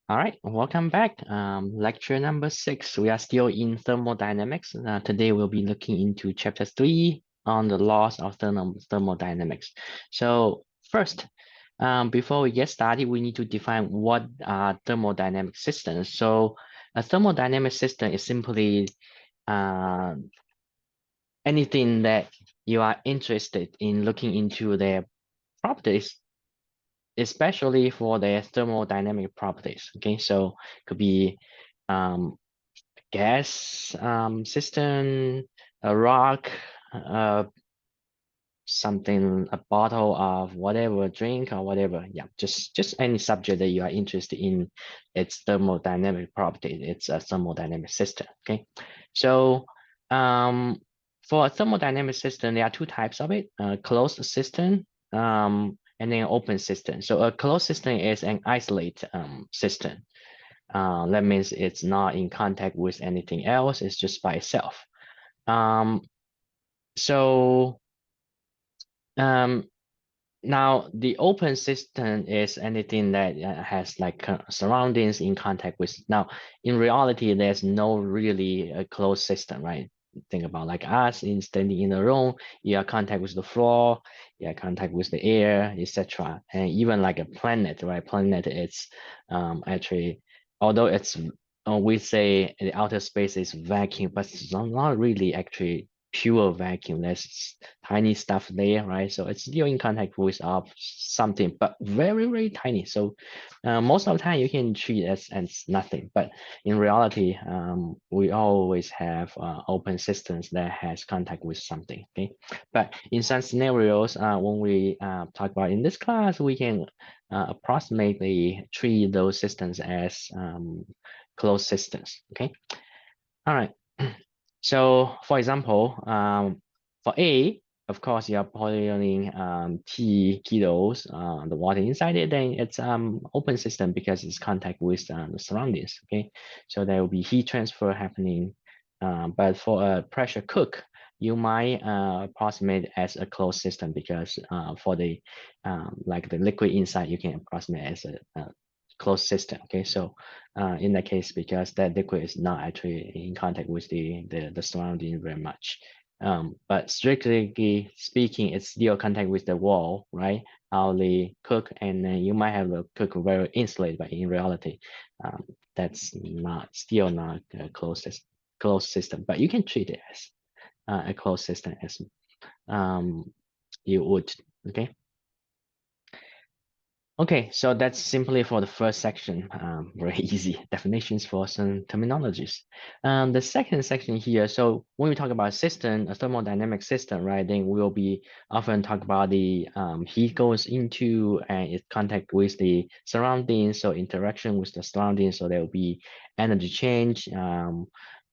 All right, welcome back. Lecture number 6. We are still in thermodynamics. Today we'll be looking into chapter 3 on the laws of thermodynamics. So first, before we get started, we need to define what are thermodynamic systems. So a thermodynamic system is simply uh, anything that you are interested in looking into their properties, especially for their thermodynamic properties. Okay, so could be um, gas system, a rock, something, a bottle of whatever drink or whatever. Yeah, just any subject that you are interested in, its thermodynamic property. It's a thermodynamic system. Okay, so for a thermodynamic system, there are two types of it: closed system and then open system. So a closed system is an isolated system. That means it's not in contact with anything else. It's just by itself. Um, so um, now the open system is anything that has like surroundings in contact with. Now, in reality, there's no really a closed system, right? Think about like us in standing in a room, you are contact with the floor, you are contact with the air, etc. And even like a planet, right? Planet is actually, although it's we say the outer space is vacuum, but it's not really actually pure vacuum. There's tiny stuff there, right? So it's still in contact with something, but very, very tiny. So most of the time you can treat it as nothing, but in reality, we always have open systems that has contact with something, okay? But in some scenarios, when we talk about in this class, we can approximately treat those systems as closed systems, okay? All right. So for example, for A, of course, you are boiling tea kettles, the water inside it, then it's open system because it's contact with the surroundings. Okay, so there will be heat transfer happening. But for a pressure cook, you might approximate as a closed system because for the like the liquid inside, you can approximate as a closed system. Okay, so in that case, because that liquid is not actually in contact with the surrounding very much. But strictly speaking, it's still contact with the wall, right? How they cook, and then you might have the cook very insulated, but in reality, um, that's still not a closed system. But you can treat it as a closed system as you would. Okay. Okay, so that's simply for the first section, very easy definitions for some terminologies. The second section here, so when we talk about system, a thermodynamic system, right, then we'll be often talk about the heat goes into and it contact with the surroundings, so interaction with the surroundings, so there will be energy change,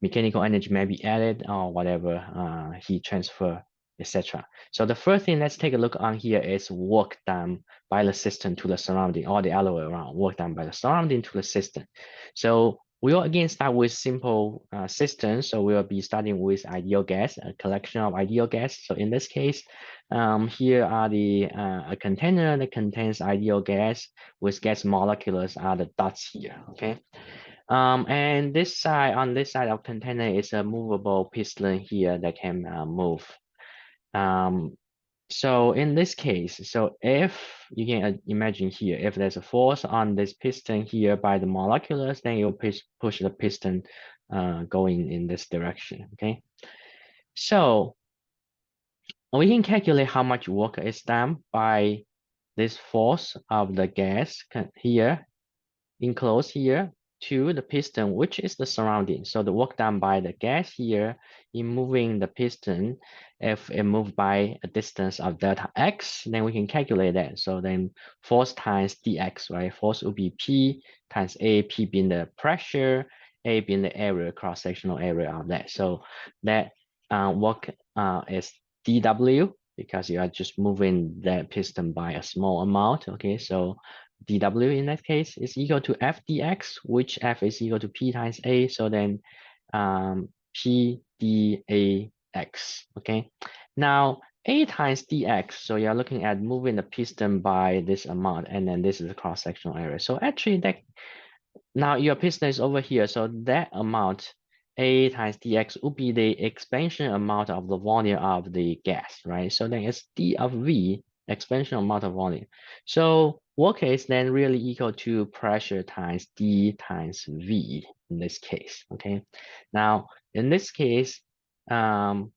mechanical energy may be added or whatever, heat transfer, etc. So the first thing let's take a look on here is work done by the system to the surrounding, or the other way around, work done by the surrounding to the system. So we will again start with simple systems. So we will be starting with ideal gas, a collection of ideal gas. So in this case, here are the a container that contains ideal gas with gas molecules are the dots here. Okay. And this side, on this side of container is a movable piston here that can move. So in this case, so if you can imagine here, if there's a force on this piston here by the molecules, then you'll push the piston going in this direction, okay? So we can calculate how much work is done by this force of the gas here, enclosed here, to the piston, which is the surrounding. So the work done by the gas here in moving the piston, if it moved by a distance of delta x, then we can calculate that. So then force times dx, right? Force will be P times A, P being the pressure, A being the area, cross-sectional area of that. So that work is dW because you are just moving that piston by a small amount, okay? So dW in that case is equal to F dx, which F is equal to P times A. So then P dAx, okay? Now A times dx, so you're looking at moving the piston by this amount, and then this is the cross-sectional area. So actually that now your piston is over here, so that amount, A times dx, would be the expansion amount of the volume of the gas, right? So then it's d of v, expansion amount of volume. So work is then really equal to pressure times d times v in this case, okay? Now, in this case, then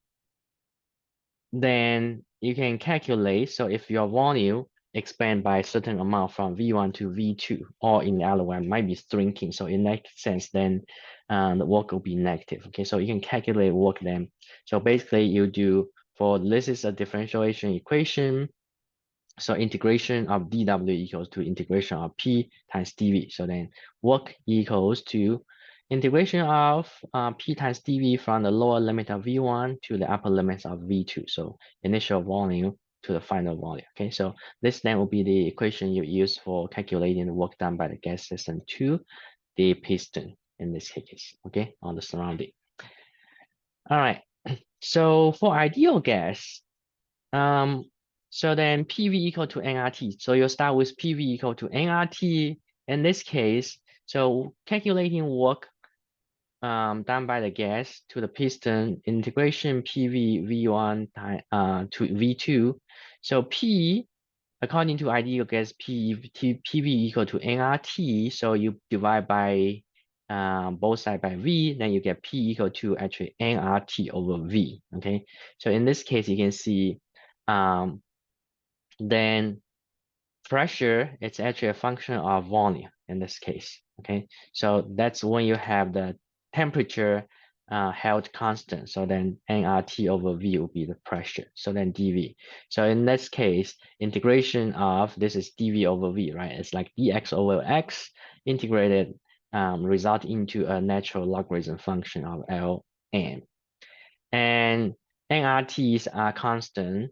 you can calculate. So if your volume expand by a certain amount from V1 to V2, or in the other one might be shrinking. So in that sense, then the work will be negative. Okay, so you can calculate work then. So basically you do, for this is a differentiation equation. So integration of dw equals to integration of p times dv. So then work equals to integration of p times dv from the lower limit of v1 to the upper limits of v2. So initial volume to the final volume. Okay, so this then will be the equation you use for calculating the work done by the gas system to the piston in this case. Okay, on the surrounding. All right. So for ideal gas, um, so then PV equal to nRT. So you'll start with PV equal to nRT in this case. So calculating work done by the gas to the piston integration PV V1 to V2. So P, according to ideal gas, PV equal to nRT. So you divide by both sides by V, then you get P equal to actually nRT over V. Okay, so in this case, you can see then pressure, it's actually a function of volume in this case, okay? So that's when you have the temperature held constant. So then nRT over V will be the pressure. So then dV. So in this case, integration of, this is dV over V, right? It's like dx over x integrated result into a natural logarithm function of Ln. And nRTs are constant.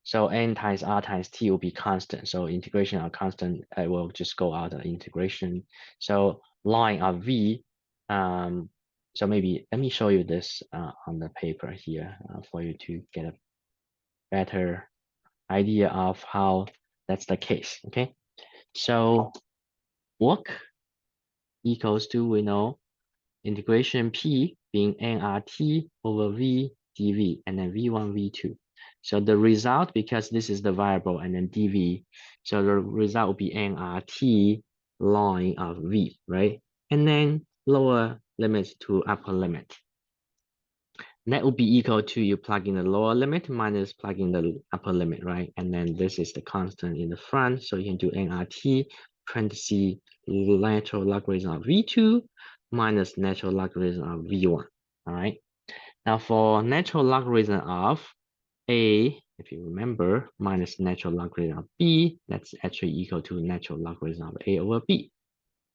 So n times r times t will be constant. So integration of constant, I will just go out of integration. So line of v, so maybe let me show you this on the paper here for you to get a better idea of how that's the case. Okay, so work equals to, we know, integration P being nRT over V dV, and then V1, V2. So the result, because this is the variable and then dV, so the result will be nRT line of V, right? And then lower limit to upper limit. That will be equal to you plug in the lower limit minus plug in the upper limit, right? And then this is the constant in the front. So you can do nRT parentheses natural logarithm of V2 minus natural logarithm of V1, all right? Now for natural logarithm of A, if you remember, minus natural logarithm of B, that's actually equal to natural logarithm of A over B.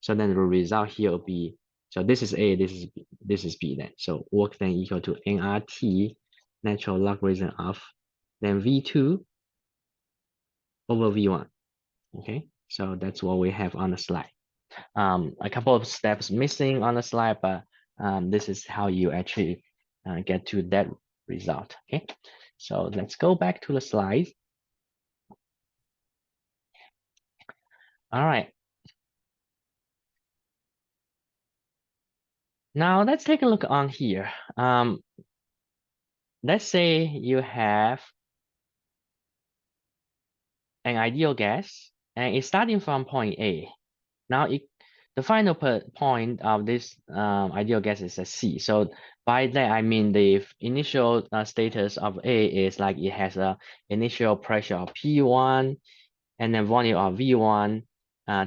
So then the result here will be, so this is A, this is B then. So work then equal to nRT natural logarithm of then V2 over V1. Okay, so that's what we have on the slide. A couple of steps missing on the slide, but this is how you actually get to that result. Okay, so let's go back to the slide. All right. Now let's take a look on here. Let's say you have an ideal gas, and it's starting from point A. Now, the final point of this ideal gas is a C. So by that, I mean the initial status of A is like it has a initial pressure of P1, and then volume of V1,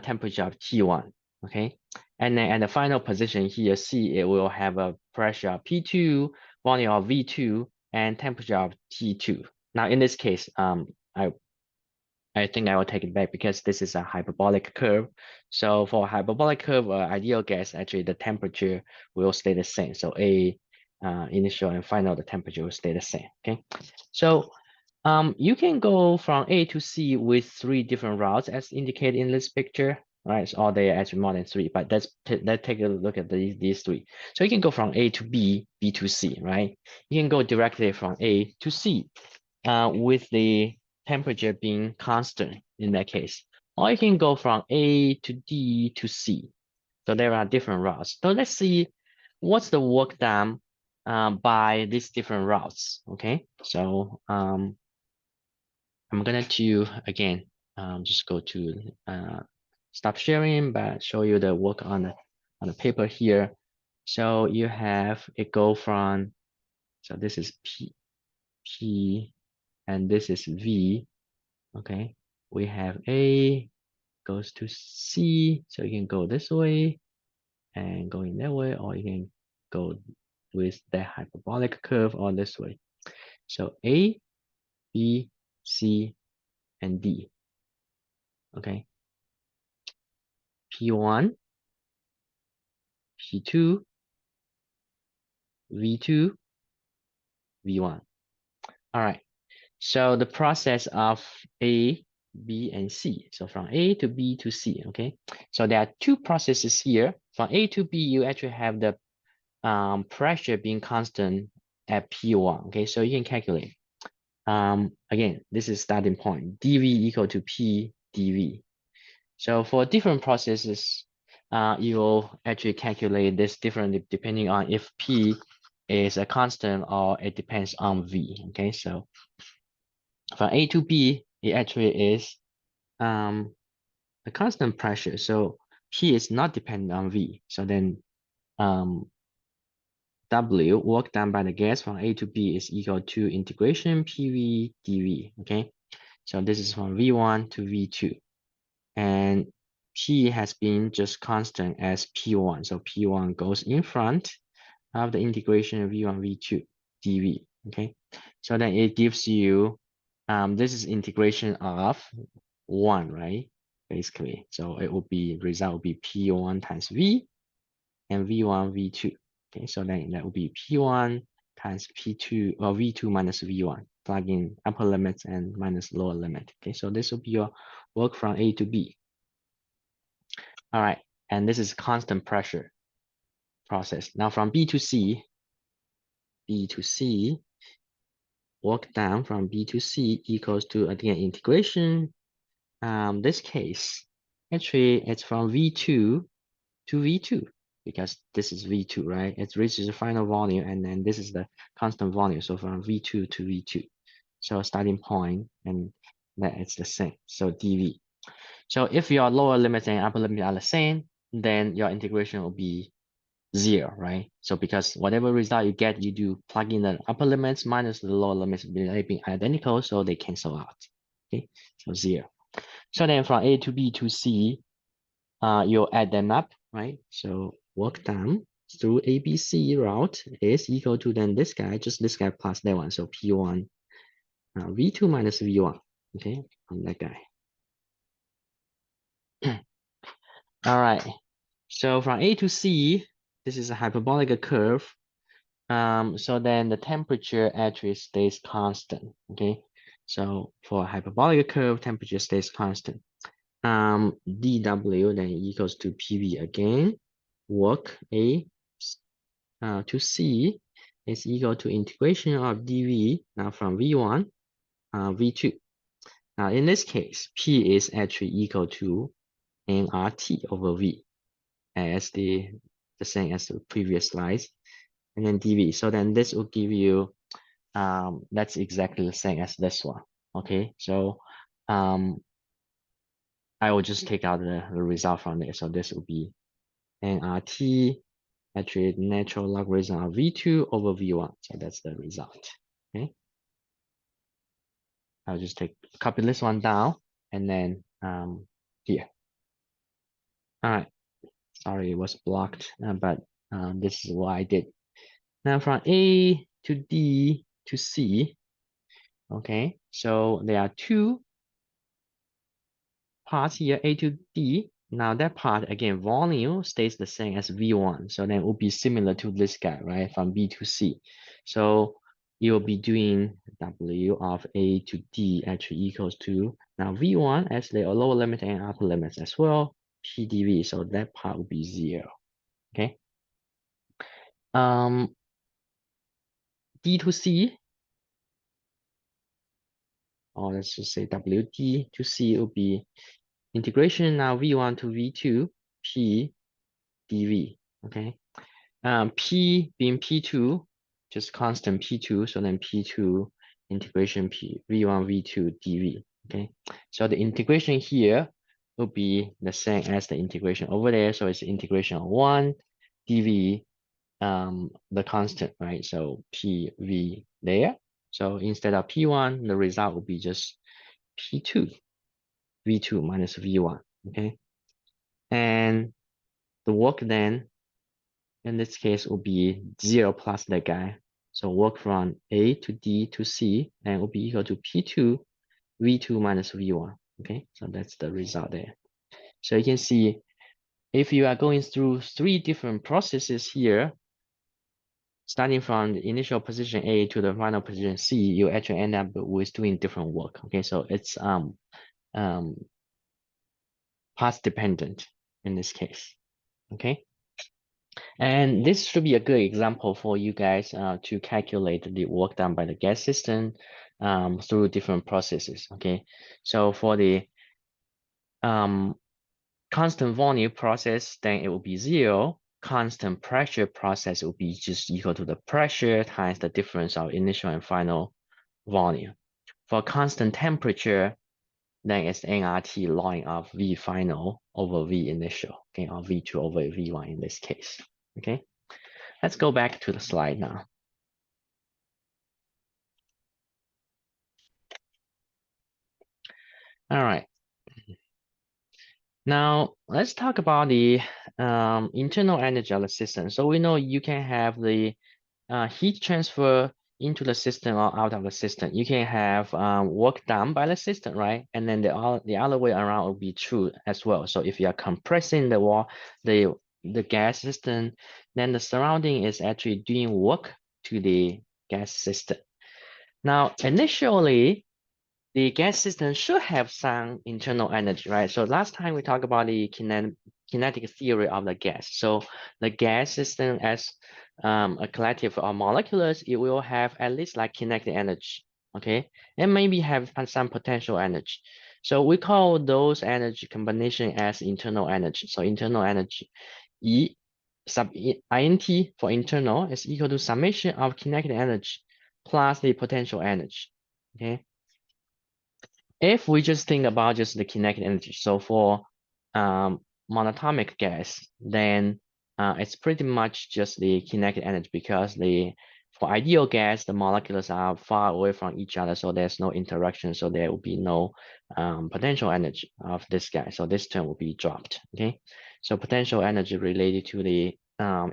temperature of T1, okay? And then at the final position here, C, it will have a pressure of P2, volume of V2, and temperature of T2. Now, in this case, I think I will take it back because this is a hyperbolic curve. So for hyperbolic curve, ideal gas, actually the temperature will stay the same. So A initial and final, the temperature will stay the same, okay? So you can go from A to C with 3 different routes as indicated in this picture, right? So, or there are actually more than 3, but let's take a look at these 3. So you can go from A to B, B to C, right? You can go directly from A to C with the temperature being constant in that case. Or you can go from A to D to C. So there are different routes. So let's see what's the work done by these different routes. Okay, so I'm gonna do again, just go to stop sharing, but show you the work on the paper here. So you have it go from, so this is P, and this is V. Okay, we have A goes to C, so you can go this way and go in that way, or you can go with the hyperbolic curve or this way. So A, B, C, and D. Okay, P1, P2, V2, V1. All right. So the process of A, B, and C. So from A to B to C. Okay. So there are two processes here. From A to B, you actually have the pressure being constant at P1. Okay. So you can calculate. Again, this is starting point. dV equal to P dV. So for different processes, you'll actually calculate this differently depending on if P is a constant or it depends on V. Okay, so from A to B, it actually is a constant pressure. So P is not dependent on V. So then W, work done by the gas from A to B, is equal to integration PV dV. Okay, so this is from V1 to V2. And P has been just constant as P1. So P1 goes in front of the integration of V1, V2 dV. Okay, so then it gives you, this is integration of 1, right? Basically, so it will be, result will be P1 times V and V1, V2. Okay, so then that will be P1 times P2 or V2 minus V1, plug in upper limits and minus lower limit. Okay, so this will be your work from A to B. All right, and this is constant pressure process. Now from B to C, work down from B to C equals to, again, integration. This case, actually it's from V2 to V2 because this is V2, right? It reaches the final volume and then this is the constant volume. So from V2 to V2. So starting point and that it's the same. So dV. So if your lower limit and upper limit are the same, then your integration will be 0, right? So because whatever result you get, you do plug in the upper limits minus the lower limits being identical, so they cancel out. Okay, so 0. So then from A to B to C, you'll add them up, right? So work done through ABC route is equal to then this guy, just this guy plus that one. So P1, V2 minus V1, okay, on that guy. All right. So from A to C, this is a hyperbolic curve. So then the temperature actually stays constant. Okay. So for a hyperbolic curve, temperature stays constant. dW then equals to PV again. Work A to C is equal to integration of dV now from V1, V2. Now in this case, P is actually equal to nRT over V as the same as the previous slides, and then dV. So then this will give you, that's exactly the same as this one. Okay, so I will just take out the result from there. So this will be nRT, actually natural logarithm of V2 over V1. So that's the result. Okay, I'll just copy this one down and then here. All right, sorry it was blocked, but this is what I did. Now from A to D to C, okay, so there are two parts here, A to D. Now that part, again, volume stays the same as V1. So then it will be similar to this guy, right, from B to C. So you'll be doing W of A to D actually equals to, now V1 as the lower limit and upper limits as well, PdV. So that part will be 0, okay? D to C, or let's just say WD to C will be integration now V1 to V2, P dV. Okay. P being P2, just constant P2. So then P2 integration P V1 V2 dV. Okay. So the integration here will be the same as the integration over there. So it's integration of 1 dV, the constant, right? So PV there. So instead of P1, the result will be just P2, V2 minus V1. Okay. And the work then in this case will be 0 plus that guy. So work from A to D to C and will be equal to P2 V2 minus V1. Okay, so that's the result there. So you can see if you are going through 3 different processes here, starting from the initial position A to the final position C, you actually end up with doing different work. Okay, so it's um, path dependent in this case. Okay. And this should be a good example for you guys to calculate the work done by the gas system through different processes. Okay, so for the constant volume process, then it will be 0. Constant pressure process will be just equal to the pressure times the difference of initial and final volume. For constant temperature, then it's nRT log of V final over V initial, okay, or V2 over V1 in this case. Okay. Let's go back to the slide now. All right. Now let's talk about the internal energy of the system. So we know you can have the heat transfer into the system or out of the system. You can have work done by the system, right? And then the other way around will be true as well. So if you are compressing the gas system, then the surrounding is actually doing work to the gas system. Now, initially, the gas system should have some internal energy, right? So last time we talked about the kinetic theory of the gas. So the gas system as a collective of molecules, it will have at least like kinetic energy, okay? And maybe have some potential energy. So we call those energy combination as internal energy. So internal energy, E sub int for internal is equal to summation of kinetic energy plus the potential energy, okay? If we just think about just the kinetic energy, so for monatomic gas, then it's pretty much just the kinetic energy because for ideal gas, the molecules are far away from each other, so there's no interaction, so there will be no potential energy of this gas. So this term will be dropped. Okay, so potential energy related to the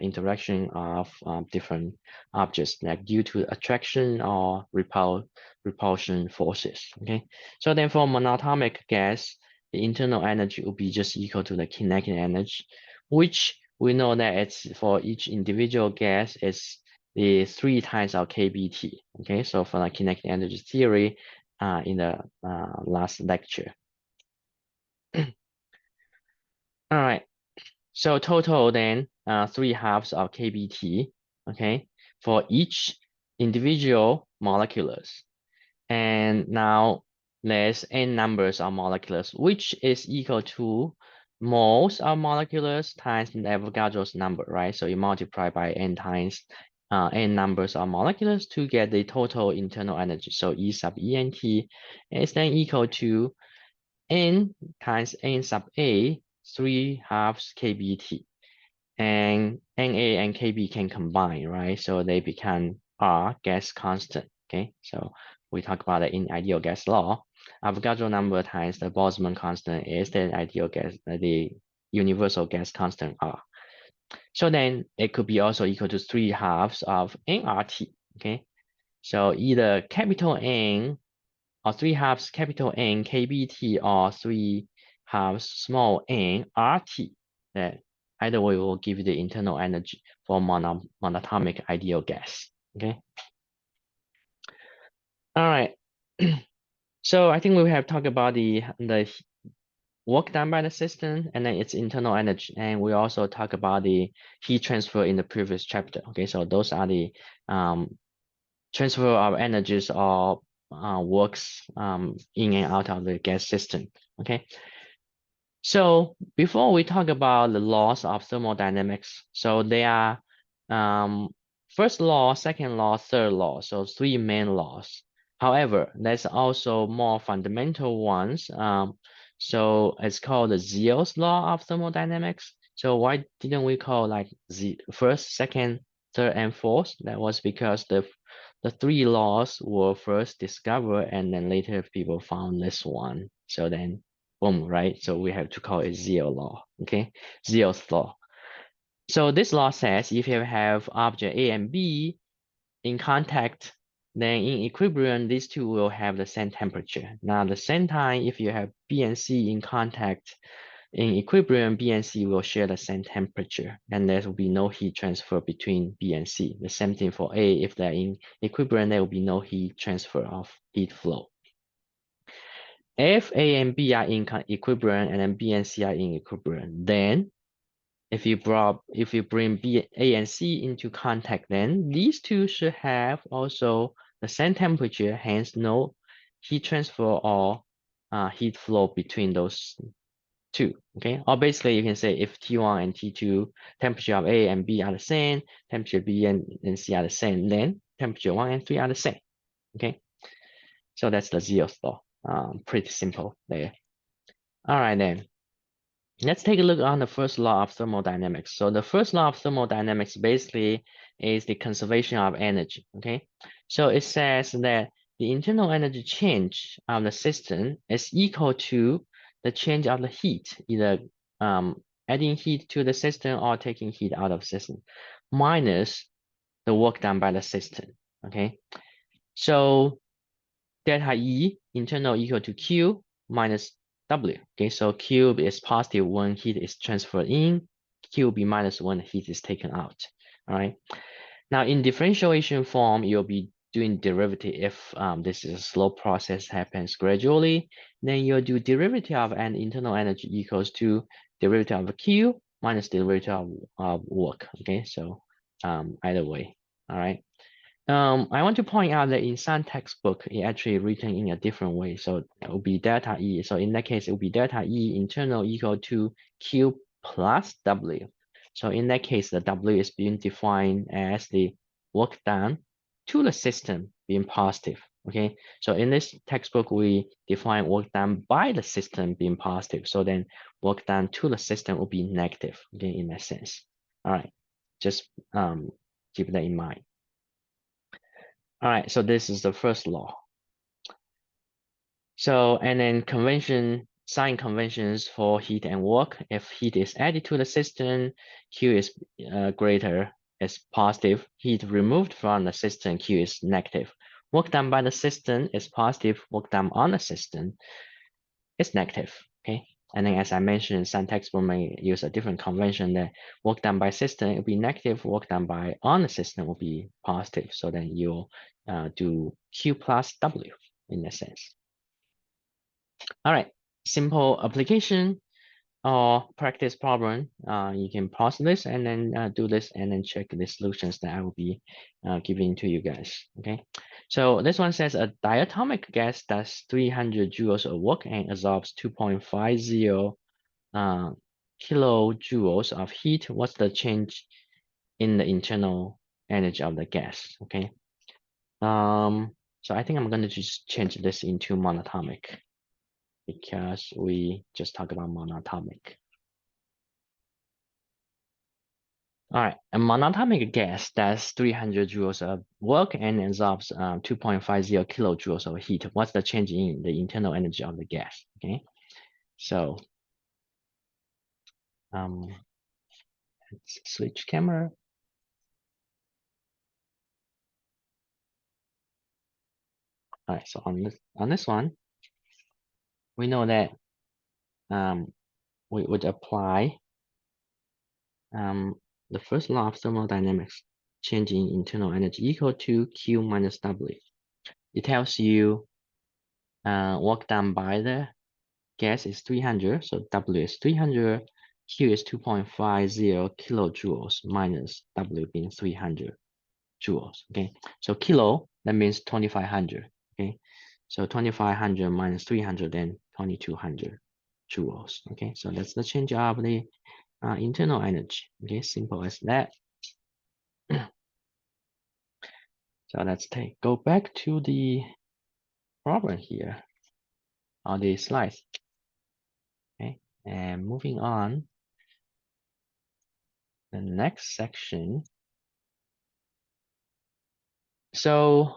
interaction of different objects, like due to attraction or repulsion forces. Okay. So then for monatomic gas, the internal energy will be just equal to the kinetic energy, which we know that it's for each individual gas is the 3 times of kBT. Okay, so for the kinetic energy theory in the last lecture. All right, so total then 3 halves of kBT, okay, for each individual molecules. And now there's n numbers of molecules, which is equal to moles of molecules times the Avogadro's number, right? So you multiply by n times n numbers of molecules to get the total internal energy. So E sub ENT is then equal to n times n sub A, 3 halves kBT. And Na and Kb can combine, right? So they become R, gas constant, okay? So we talk about it in ideal gas law. Avogadro number times the Boltzmann constant is the ideal gas, the universal gas constant R. So then it could be also equal to 3 halves of nRT, okay? So either capital N or 3 halves capital N kBT or 3 halves small n RT. That either way will give you the internal energy for monatomic ideal gas. Okay. All right. So I think we have talked about the work done by the system and then its internal energy. And we also talk about the heat transfer in the previous chapter. Okay, so those are the transfer of energies or works in and out of the gas system. Okay. So before we talk about the laws of thermodynamics, so there are first law, second law, third law, so three main laws. However, there's also more fundamental ones. So it's called the Zio's law of thermodynamics. So why didn't we call like the first, second, third, and fourth? That was because the three laws were first discovered and then later people found this one. So then boom, right? So we have to call it Zio law, okay? Zio's law. So this law says if you have object A and B in contact, then in equilibrium, these two will have the same temperature. Now, at the same time, if you have B and C in contact, in equilibrium, B and C will share the same temperature, and there will be no heat transfer between B and C. The same thing for A. If they're in equilibrium, there will be no heat transfer of heat flow. If A and B are in equilibrium and then B and C are in equilibrium, then if you bring A and C into contact, then these two should have also the same temperature, hence no heat transfer or heat flow between those two. Okay, or basically you can say if T1 and T2 temperature of A and B are the same, temperature B and C are the same, then temperature 1 and 3 are the same. Okay, so that's the Zio's law. Pretty simple there. All right then. Let's take a look on the first law of thermodynamics. So the first law of thermodynamics basically is the conservation of energy, okay? So it says that the internal energy change of the system is equal to the change of the heat, either adding heat to the system or taking heat out of the system, minus the work done by the system, okay? So delta E internal equal to Q minus W. Okay, so Q is positive when heat is transferred in, Q will be minus when heat is taken out. All right. Now in differentiation form, you'll be doing derivative if this is a slow process happens gradually, then you'll do derivative of an internal energy equals to derivative of Q minus derivative of work. Okay, so either way. All right. I want to point out that in some textbook, it actually written in a different way. So it will be delta E. So in that case, it will be delta E internal equal to Q plus W. So in that case, the W is being defined as the work done to the system being positive. Okay, so in this textbook, we define work done by the system being positive. So then work done to the system will be negative, okay, in that sense. All right, just keep that in mind. All right, so this is the first law. So, and then sign conventions for heat and work. If heat is added to the system, Q is greater, is positive. Heat removed from the system, Q is negative. Work done by the system is positive. Work done on the system is negative, okay? And then as I mentioned, some textbook may use a different convention that work done by system will be negative, work done by on the system will be positive. So then you'll do Q plus W in that sense. All right, simple application or practice problem. You can pause this and then do this and then check the solutions that I will be giving to you guys, okay? So this one says a diatomic gas does 300 joules of work and absorbs 2.50 kilojoules of heat. What's the change in the internal energy of the gas, okay? So I think I'm going to just change this into monatomic because we just talked about monatomic. All right, a monatomic gas does 300 joules of work and absorbs 2.50 kilojoules of heat. What's the change in the internal energy of the gas? Okay, so let's switch camera. All right, so on this one, we know that we would apply the first law of thermodynamics, changing internal energy equal to Q minus W. It tells you work done by the gas is 300, so W is 300, Q is 2.50 kilojoules minus W being 300 joules, okay? So kilo, that means 2,500, okay? So 2,500 minus 300, then 2,200 joules. Okay, so that's the change of the internal energy. Okay, simple as that. So let's go back to the problem here on the slides. Okay, and moving on, the next section. So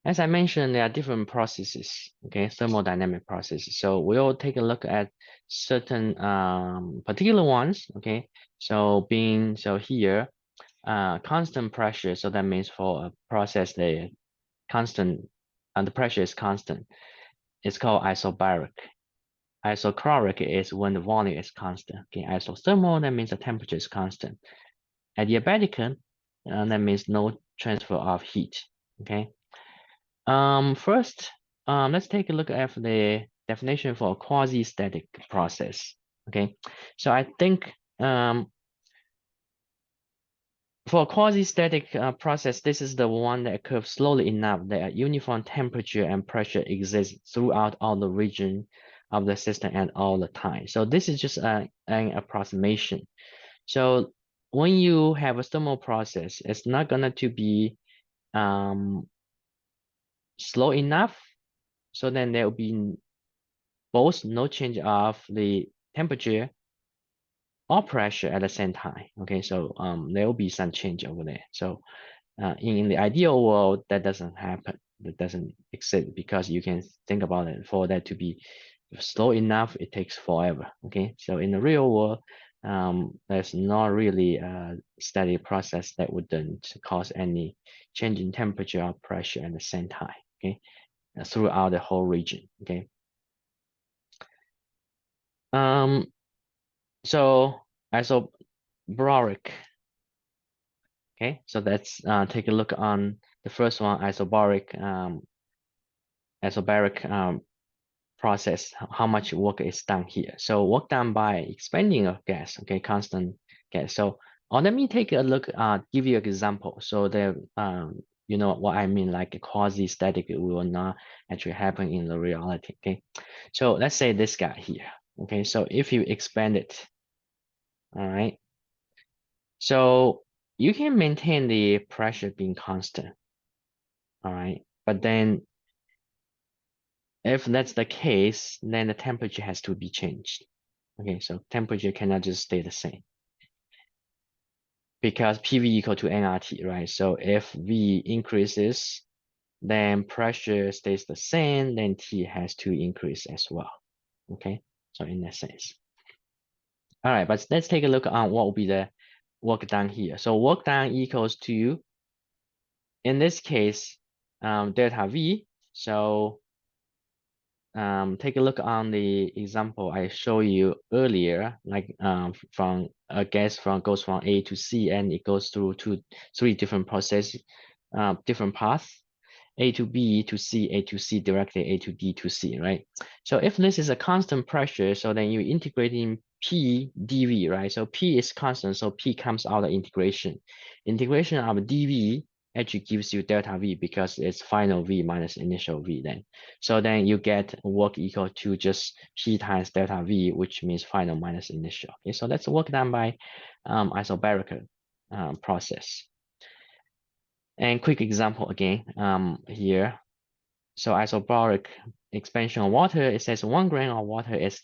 as I mentioned, there are different processes, okay, thermodynamic processes. So we'll take a look at certain particular ones, okay. So here, constant pressure. So that means for a process, the constant, and the pressure is constant. It's called isobaric. Isochloric is when the volume is constant. Okay, isothermal, that means the temperature is constant. Adiabatic, that means no transfer of heat. Okay. First, let's take a look at the definition for a quasi-static process. Okay, so I think for a quasi-static process, this is the one that occurs slowly enough that a uniform temperature and pressure exists throughout all the region of the system and all the time. So this is just an approximation. So when you have a thermal process, it's not going to be slow enough. So then there will be both no change of the temperature or pressure at the same time. Okay, so there will be some change over there. So in the ideal world, that doesn't happen. That doesn't exist because you can think about it. For that to be slow enough, it takes forever. Okay, so in the real world, there's not really a steady process that wouldn't cause any change in temperature or pressure at the same time. Okay, throughout the whole region. Okay. So isobaric. Okay, so let's take a look on the first one, isobaric process. How much work is done here? So work done by expanding a gas. Okay, constant gas. So let me take a look. Give you an example. So there, you know what I mean, like a quasi-static will not actually happen in the reality. Okay, so let's say this guy here. Okay, so if you expand it, all right. So you can maintain the pressure being constant, all right? But then if that's the case, then the temperature has to be changed. Okay, so temperature cannot just stay the same because PV equal to nRT, right? So if V increases, then pressure stays the same, then T has to increase as well. Okay, so in that sense. All right, but let's take a look on what will be the work done here. So work done equals to, in this case, delta V. So take a look on the example I showed you earlier, like from a gas goes from A to C and it goes through three different processes, different paths. A to B to C, A to C directly, A to D to C, right? So if this is a constant pressure, so then you integrate in P dV, right? So P is constant, so P comes out of integration. Integration of dV actually gives you delta V because it's final V minus initial V then. So then you get work equal to just P times delta V, which means final minus initial. Okay, so that's work done by isobaric process. And quick example again here. So isobaric expansion of water, it says 1 gram of water is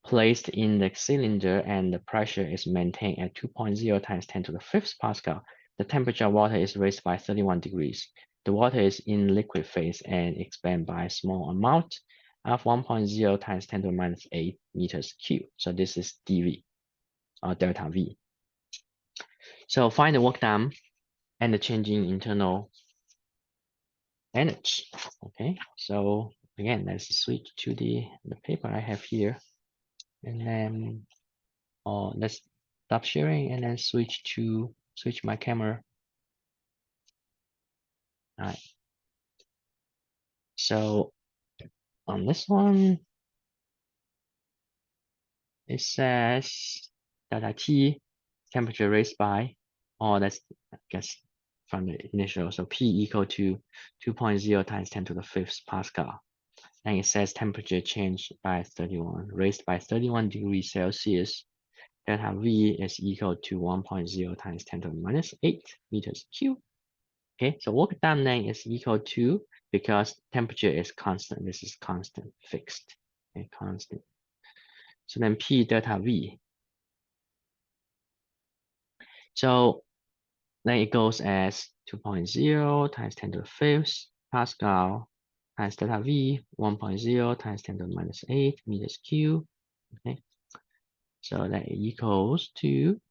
placed in the cylinder and the pressure is maintained at 2.0 times 10 to the 5th Pascal. The temperature of water is raised by 31 degrees. The water is in liquid phase and expand by a small amount of 1.0 times 10 to the minus 8 meters cubed. So this is dV or delta V. So find the work done and the changing internal energy. Okay, so again, let's switch to the paper I have here, and then let's stop sharing and then switch my camera. All right. So on this one, it says delta T temperature raised by, that's I guess from the initial, so P equal to 2.0 times 10 to the 5th Pascal. and it says temperature changed by 31, raised by 31 degrees Celsius. Delta V is equal to 1.0 times 10 to the minus 8 meters cubed. Okay, so work done then is equal to, because temperature is constant, this is constant, fixed, okay, constant. So then P delta V. So then it goes as 2.0 times 10 to the fifth Pascal times delta V, 1.0 times 10 to the minus 8 meters cubed. Okay, so that equals to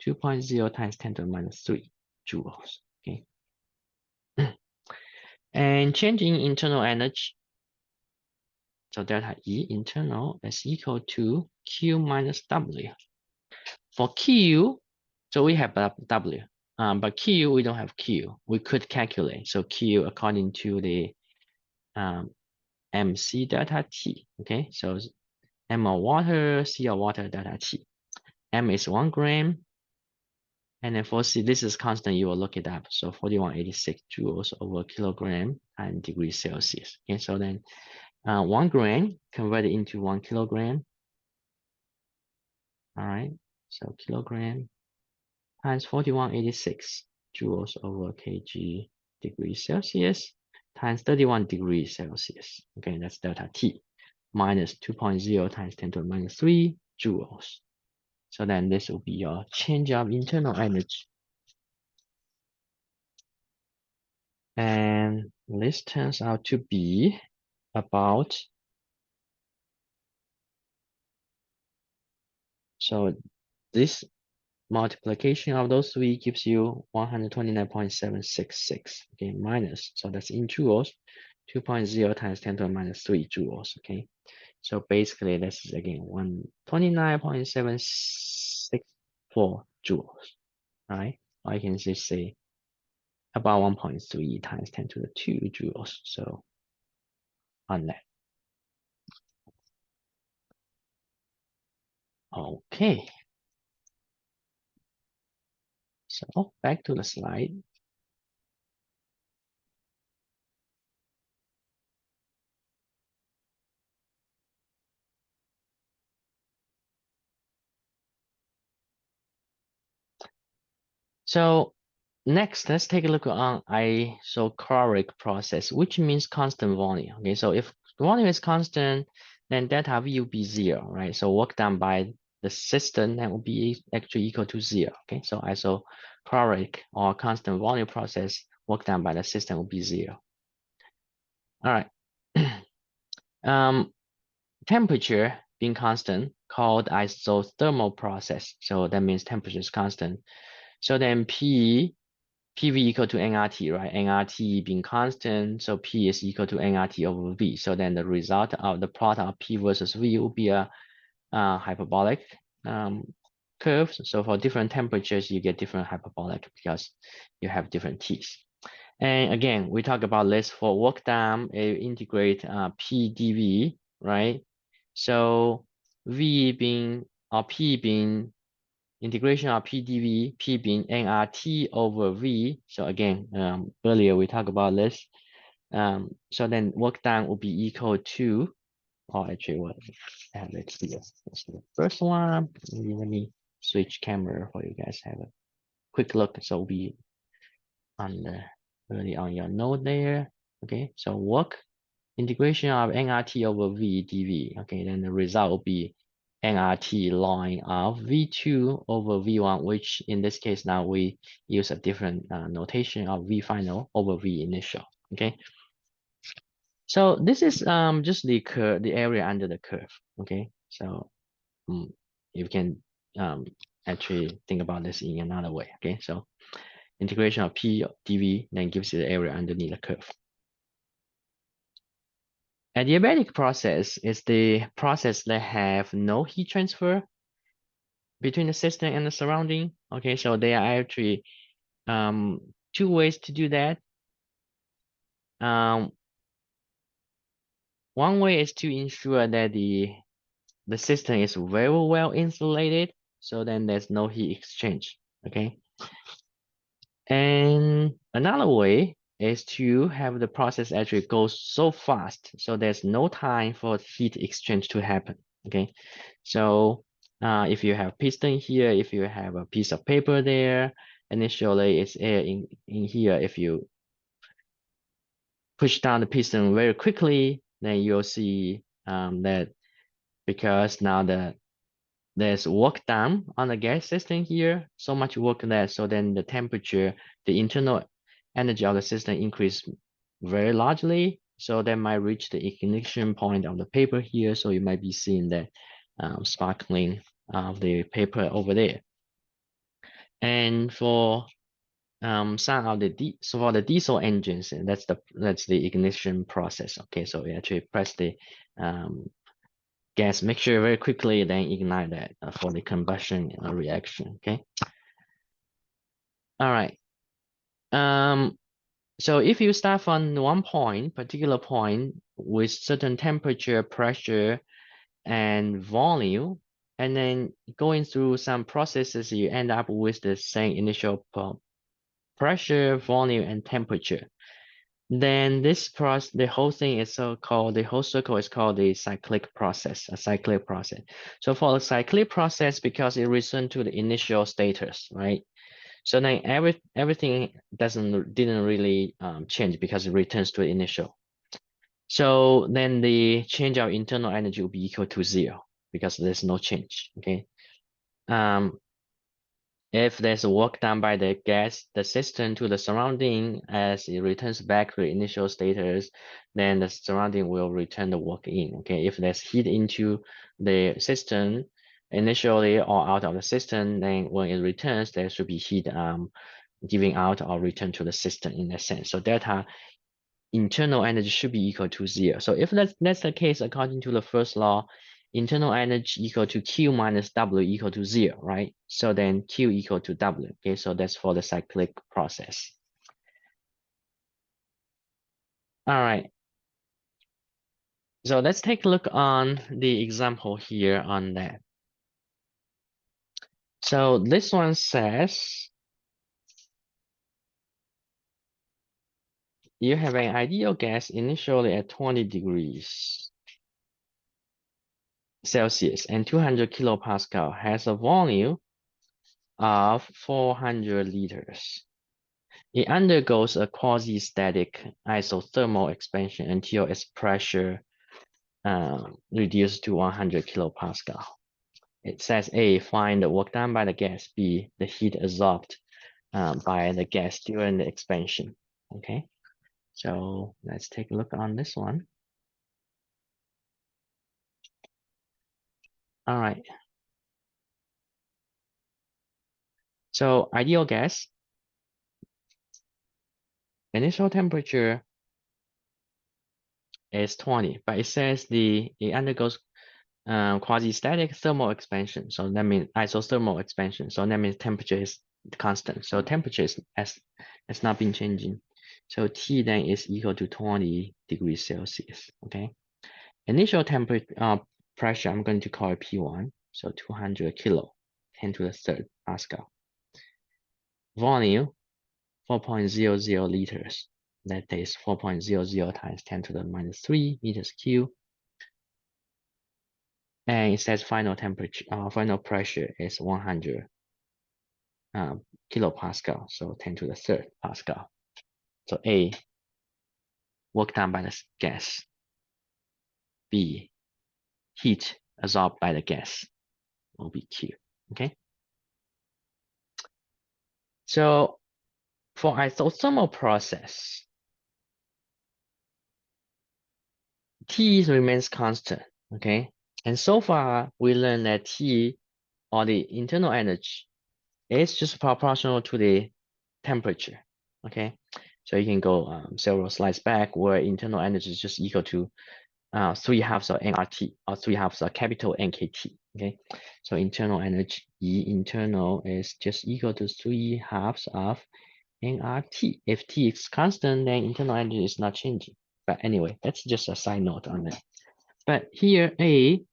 2.0 times 10 to the minus 3 joules. Okay, and changing internal energy. So delta E internal is equal to Q minus W. For Q, so we have W, but Q, we don't have Q. We could calculate. So Q according to the MC delta T. Okay, so M of water, C of water delta T. M is 1 gram. And then for C, this is constant, you will look it up. So 4186 joules over kilogram and degrees Celsius. Okay, so then 1 gram converted into 1 kilogram. All right, so kilogram times 4186 joules over kg degrees Celsius times 31 degrees Celsius. Okay, that's delta T minus 2.0 times 10 to the minus 3 joules. So then this will be your change of internal energy. And this turns out to be about, so this multiplication of those three gives you 129.766, okay, minus, so that's in joules, 2.0 times 10 to the minus 3 joules, okay. So basically this is again 129.764 joules, right? Or I can just say about 1.3 times 10 to the 2 joules, so on that. Okay. So back to the slide. So next, let's take a look on isochloric process, which means constant volume. Okay, so if volume is constant, then delta V will be 0, right? So work done by the system that will be actually equal to 0. Okay, so isochloric or constant volume process work done by the system will be 0. All right. Temperature being constant called isothermal process. So that means temperature is constant. So then PV equal to nRT, right? nRT being constant, so P is equal to nRT over V. So then the result of the plot of P versus V will be a hyperbolic curve. So for different temperatures, you get different hyperbolic because you have different T's. And again, we talk about this for work done, integrate P dV, right? So V being, or P being integration of P dV, P being nRT over V. So again, earlier we talked about this. So then work done will be equal to, or actually what, I have it here. That's the first one. Maybe let me switch camera for you guys have a quick look. So we on the early on your node there. Okay, so work integration of nRT over V dV. Okay, then the result will be nRT ln of V2 over V1, which in this case now we use a different notation of V final over V initial. Okay, so this is just the curve, the area under the curve. Okay, so you can actually think about this in another way. Okay, so integration of P dV then gives you the area underneath the curve. Adiabatic process is the process that have no heat transfer between the system and the surrounding. Okay, so there are actually two ways to do that. One way is to ensure that the system is very well insulated, so then there's no heat exchange. Okay, and another way is to have the process actually go so fast, so there's no time for heat exchange to happen. Okay, so if you have piston here, if you have a piece of paper there, initially it's air in here. If you push down the piston very quickly, then you'll see that because now there's work done on the gas system here, so much work there. So then the temperature, the internal energy of the system increase very largely. So that might reach the ignition point of the paper here. So you might be seeing that sparkling of the paper over there. And for some of the so for the diesel engines, and that's the ignition process. Okay, so we actually press the gas mixture very quickly, then ignite that for the combustion reaction. Okay. All right. So if you start from one point, particular point with certain temperature, pressure, and volume, and then going through some processes, you end up with the same initial pressure, volume, and temperature. Then this process, the whole thing is the whole circle is called the cyclic process, a cyclic process. So for the cyclic process, because it returns to the initial status, right? So then everything didn't really change because it returns to the initial. So then the change of internal energy will be equal to 0 because there's no change. Okay. If there's work done by the system to the surrounding as it returns back to the initial status, then the surrounding will return the work in. Okay. If there's heat into the system initially or out of the system, then when it returns, there should be heat giving out or return to the system in that sense. So delta internal energy should be equal to 0. So if that's the case, according to the first law, internal energy equal to Q minus W equal to 0, right? So then Q equal to W. Okay, so that's for the cyclic process. All right. So let's take a look on the example here on that. So this one says you have an ideal gas initially at 20 degrees Celsius and 200 kilopascal has a volume of 400 liters. It undergoes a quasi-static isothermal expansion until its pressure reduced to 100 kilopascal. It says A, find the work done by the gas. B, the heat absorbed by the gas during the expansion. Okay, so let's take a look on this one. All right. So ideal gas, initial temperature is 20, but it says it undergoes quasi-static thermal expansion. So that means isothermal expansion. So that means temperature is constant. So temperature has not been changing. So T then is equal to 20 degrees Celsius. Okay. Initial temperature pressure, I'm going to call it P1. So 200 kilo, 10 to the third Pascal. Volume, 4.00 liters. That is 4.00 times 10 to the minus 3 meters cubed. And it says final temperature, final pressure is 100 kilopascal, so 10 to the third Pascal. So A, work done by the gas. B, heat absorbed by the gas will be Q. Okay. So for isothermal process, T remains constant. Okay. And so far we learned that T, or the internal energy, is just proportional to the temperature. Okay. So you can go several slides back where internal energy is just equal to 3/2 of nRT or 3/2 of capital NKT. Okay, so internal energy E internal is just equal to 3/2 of nRT. If T is constant, then internal energy is not changing. But anyway, that's just a side note on that. But here A,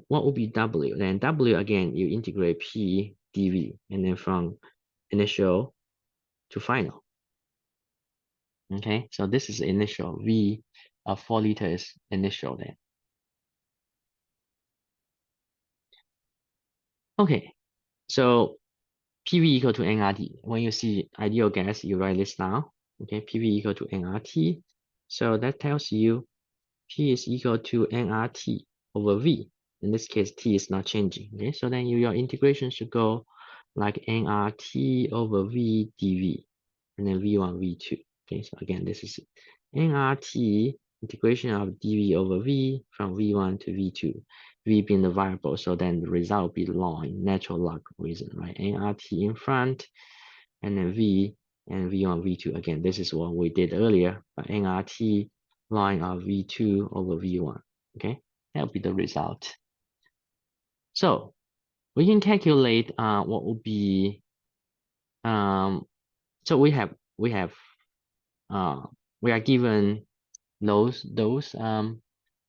what would be W? Then W again, you integrate P dV, and then from initial to final. Okay, so this is initial V of 4 liters initial then. Okay, so PV equal to nRT. When you see ideal gas, you write this down. Okay, PV equal to nRT. So that tells you P is equal to nRT over V. In this case, T is not changing. Okay, so then your integration should go like nRT over V dV, and then V1, V2. Okay, so again, this is nRT integration of dV over V from V1 to V2, V being the variable. So then the result will be log in natural logarithm, right? nRT in front, and then V and V1, V2. Again, this is what we did earlier, but nRT line of V2 over V1. Okay, that'll be the result. So we can calculate what would be so uh we are given those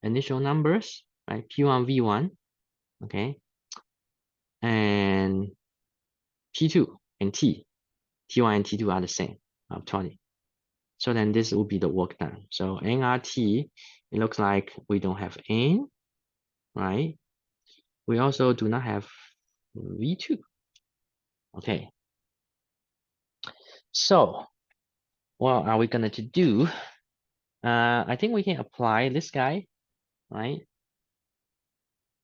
initial numbers, right? P1, V1, okay, and P2 and T1 and T2 are the same of 20. So then this will be the work done. So nRT, it looks like we don't have N, right? We also do not have V2. Okay. So what are we going to do? I think we can apply this guy, right?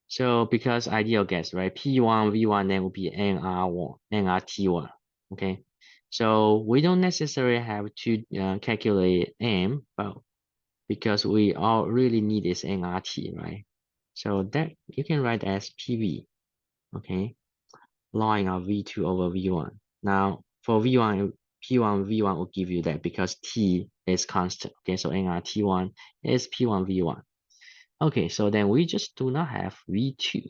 So because ideal gas, right? P1, V1, then will be NR1, NRT1. Okay. So we don't necessarily have to calculate M, but because we all really need is nRT, right? So that you can write as PV, okay? Log of V2 over V1. Now for V1, P1, V1 will give you that because T is constant, okay? So nRT1 is P1, V1. Okay, so then we just do not have V2.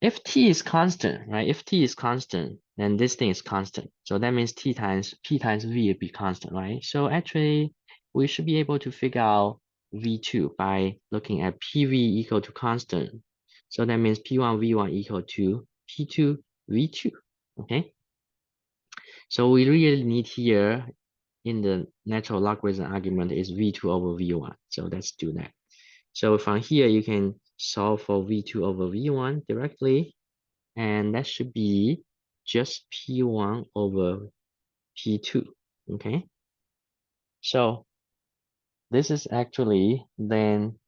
If T is constant, right? If T is constant, then this thing is constant. So that means P times V will be constant, right? So actually, we should be able to figure out V2 by looking at PV equal to constant. So that means P1 V1 equal to P2 V2, okay? So we really need here in the natural logarithm argument is V2 over V1. So let's do that. So from here, you can solve for V2 over V1 directly. And that should be just P1 over P2, okay? So this is actually then,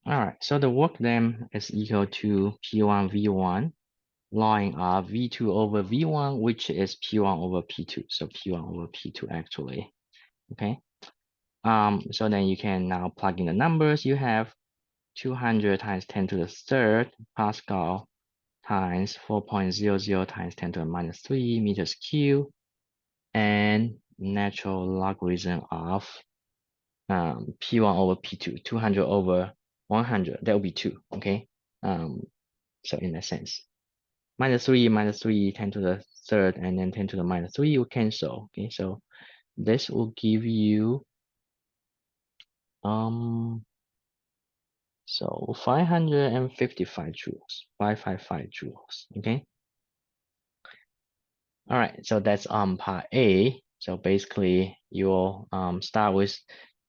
all right, so the work then is equal to P1 V1 line of V2 over V1, which is P1 over P2. So P1 over P2 actually, okay? So then you can now plug in the numbers. You have 200 times 10 to the third Pascal times 4.00 times 10 to the minus 3 meters cubed, and natural logarithm of P1 over P2, 200 over 100, that will be 2, okay? So in that sense, minus 3, 10 to the third, and then 10 to the minus 3 will cancel, okay? So this will give you, so 555 joules, 555 joules, okay? All right, so that's part A. So basically, you'll start with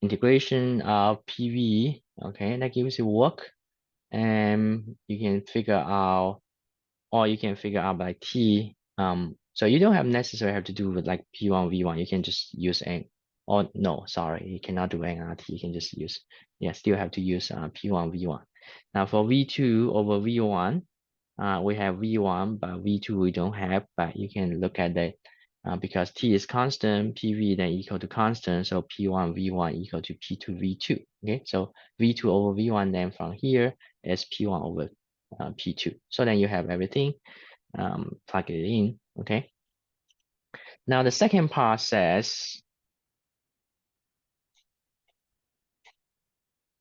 integration of PV. Okay, that gives you work, and you can figure out, or you can figure out by T. So you don't have necessarily have to do with like P1 V1. You can just use N. Or no, sorry, you cannot do nRT. You can just use, yeah, still have to use P1 V1. Now for V2 over V1. We have V1, but V2 we don't have, but you can look at that because T is constant, PV then equal to constant, so P1 V1 equal to P2 V2, okay? So V2 over V1 then from here is P1 over P2. So then you have everything, plug it in, okay? Now the second part says,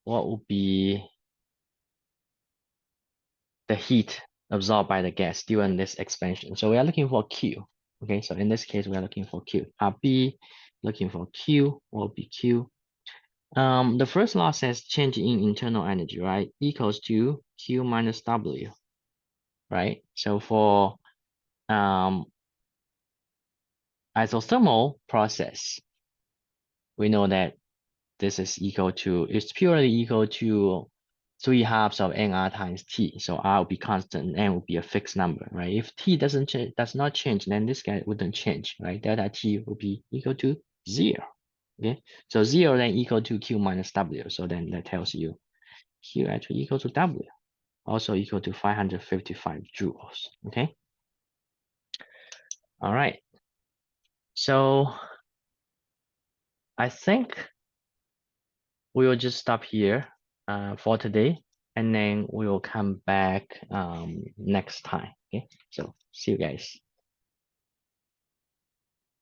what would be the heat absorbed by the gas during this expansion? So we are looking for Q. Okay, so in this case, we are looking for Q. RB looking for Q will be Q. The first law says change in internal energy, right? Equals to Q minus W, right? So for isothermal process, we know that this is equal to, it's purely equal to 3/2 of nr times T. So R will be constant and N will be a fixed number, right? If T doesn't change, does not change, then this guy wouldn't change, right? Delta T will be equal to 0. Okay, so 0 then equal to Q minus W. So then that tells you Q actually equal to W, also equal to 555 joules. Okay. All right. So I think we will just stop here for today, and then we will come back next time. Okay. So see you guys.